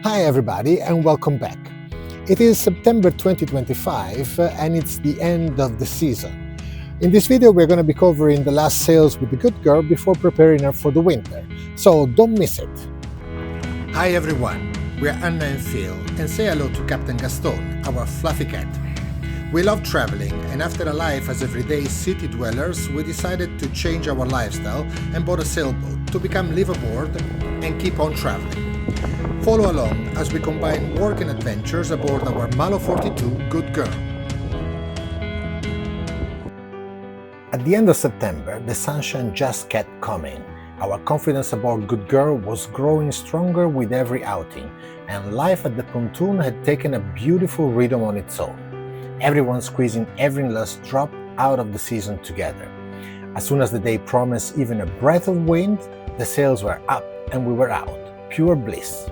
Hi everybody and welcome back. It is September 2025 and it's the end of the season. In this video we're going to be covering the last sails with the Good Girl before preparing her for the winter, so don't miss it. Hi everyone, we're Anna&Fil and say hello to Captain Gastone, our fluffy cat. We love traveling and after a life as everyday city dwellers we decided to change our lifestyle and bought a sailboat to become Liveaboard and keep on traveling. Follow along as we combine work and adventures aboard our Malo 42 Good Girl. At the end of September, the sunshine just kept coming. Our confidence aboard Good Girl was growing stronger with every outing, and life at the pontoon had taken a beautiful rhythm on its own. Everyone squeezing every last drop out of the season together. As soon as the day promised even a breath of wind, the sails were up and we were out. Pure bliss.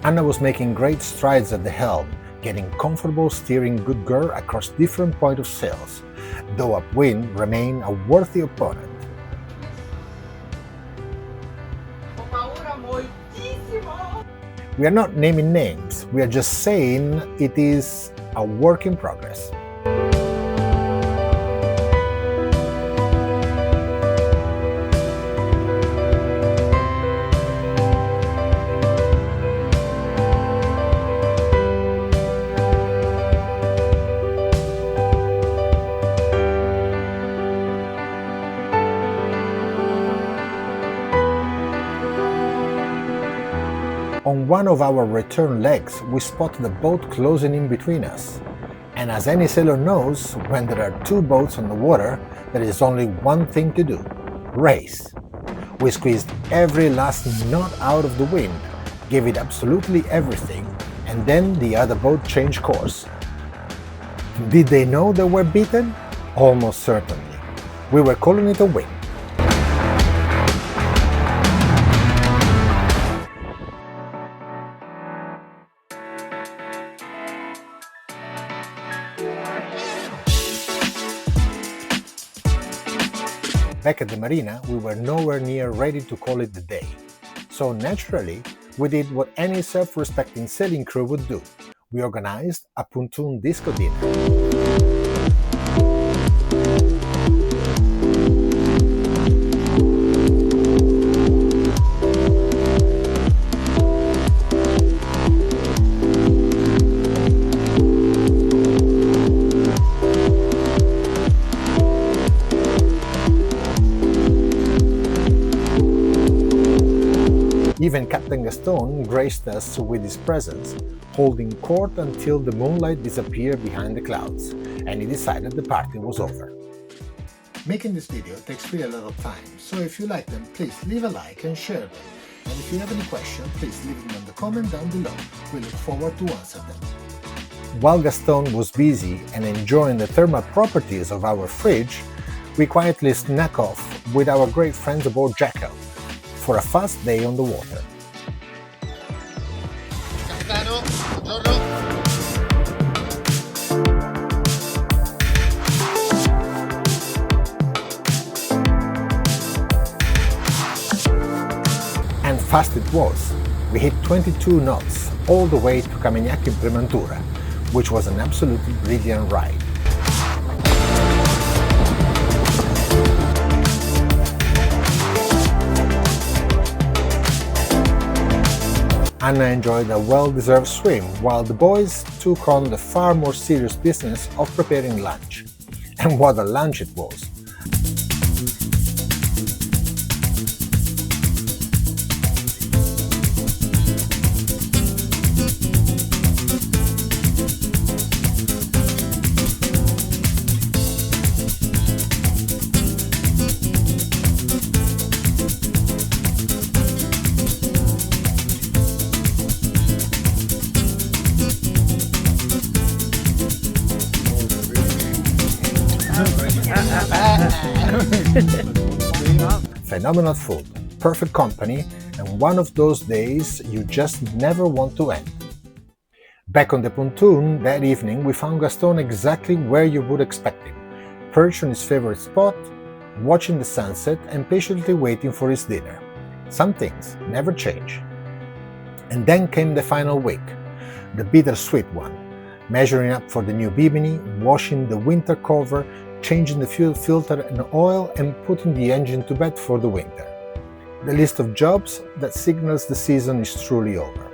Anna was making great strides at the helm, getting comfortable steering Good Girl across different points of sails, though upwind remained a worthy opponent. We are not naming names, we are just saying it is a work in progress. On one of our return legs, we spotted a boat closing in between us. And as any sailor knows, when there are two boats on the water, there is only one thing to do: race. We squeezed every last knot out of the wind, gave it absolutely everything, and then the other boat changed course. Did they know they were beaten? Almost certainly. We were calling it a win. Back at the marina, we were nowhere near ready to call it the day. So naturally, we did what any self-respecting sailing crew would do. We organized a pontoon disco dinner. Even Captain Gastone graced us with his presence, holding court until the moonlight disappeared behind the clouds, and he decided the party was over. Making this video takes really a lot of time, so if you like them, please leave a like and share them. And if you have any questions, please leave them in the comment down below. We look forward to answer them. While Gastone was busy and enjoying the thermal properties of our fridge, we quietly snuck off with our great friends aboard Jackal for a fast day on the water. Capitano, buongiorno. And fast it was. We hit 22 knots all the way to Kameniak in Prematura, which was an absolutely brilliant ride. Anna enjoyed a well-deserved swim, while the boys took on the far more serious business of preparing lunch. And what a lunch it was! Phenomenal food, perfect company, and one of those days you just never want to end. Back on the pontoon that evening, we found Gastone exactly where you would expect him, perched on his favorite spot, watching the sunset and patiently waiting for his dinner. Some things never change. And then came the final week, the bittersweet one, measuring up for the new bimini, washing the winter cover, changing the fuel filter and oil, and putting the engine to bed for the winter. The list of jobs that signals the season is truly over.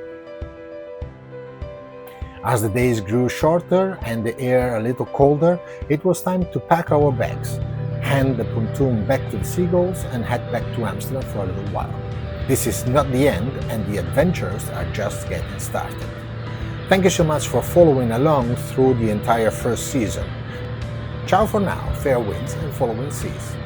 As the days grew shorter and the air a little colder, it was time to pack our bags, hand the pontoon back to the seagulls, and head back to Amsterdam for a little while. This is not the end, and the adventures are just getting started. Thank you so much for following along through the entire first season. Ciao for now, fair winds and following seas.